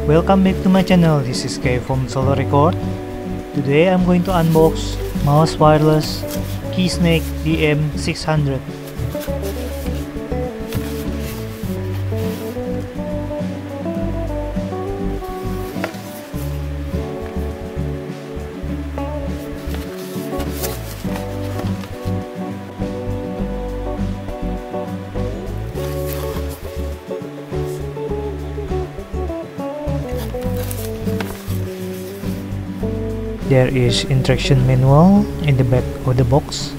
Welcome back to my channel. This is K from Solo Record. Today I'm going to unbox Mouse Wireless K-Snake BM600. There is instruction manual in the back of the box.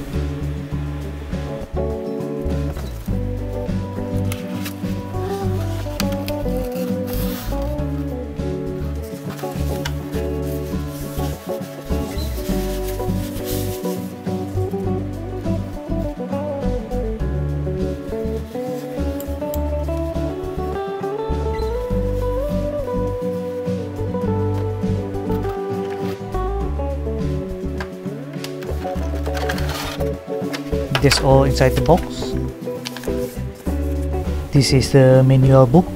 That's all inside the box. This is the manual book.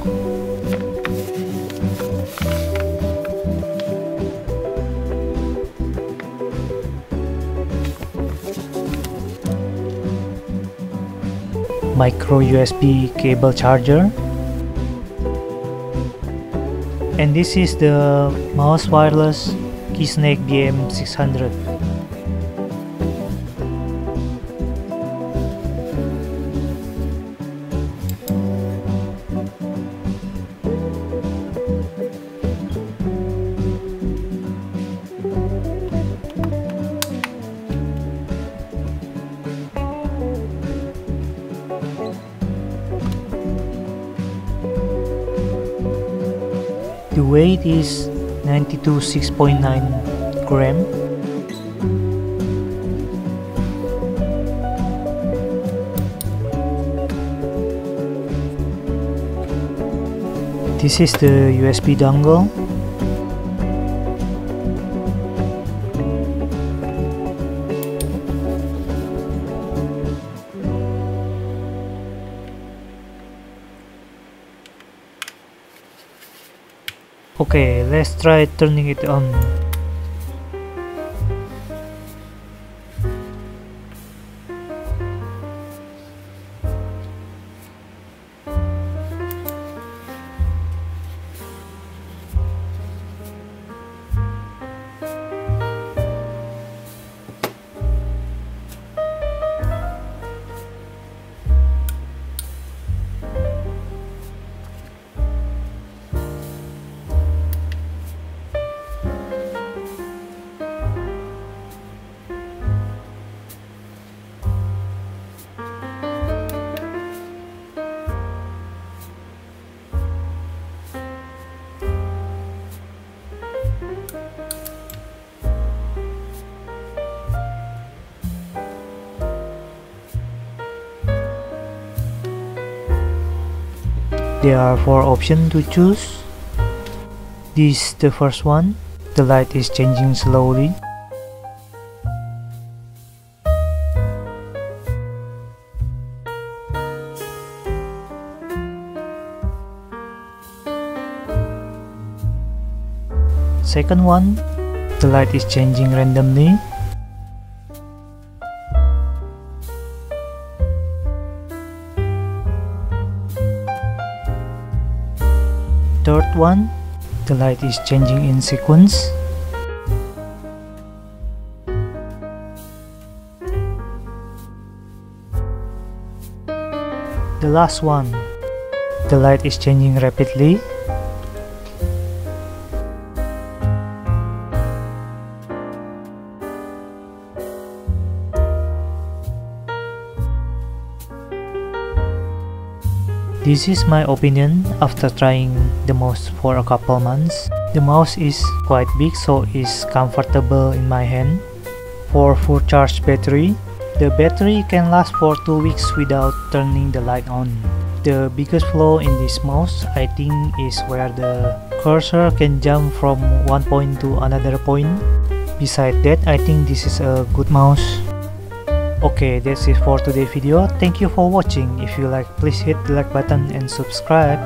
Micro USB cable charger. And this is the Mouse Wireless K-Snake BM600. The weight is 92.6.9 gram. This is the USB dongle. Okay, let's try turning it on. There are 4 options to choose. This is the first one. The light is changing slowly. Second one, the light is changing randomly. Third one, the light is changing in sequence. The last one, the light is changing rapidly. This is my opinion after trying the mouse for a couple months. The mouse is quite big, so it's comfortable in my hand. For full charge battery, the battery can last for 2 weeks without turning the light on. The biggest flaw in this mouse, I think, is where the cursor can jump from one point to another point. Besides that, I think this is a good mouse. Okay, that's it for today's video. Thank you for watching. If you like, please hit the like button and subscribe.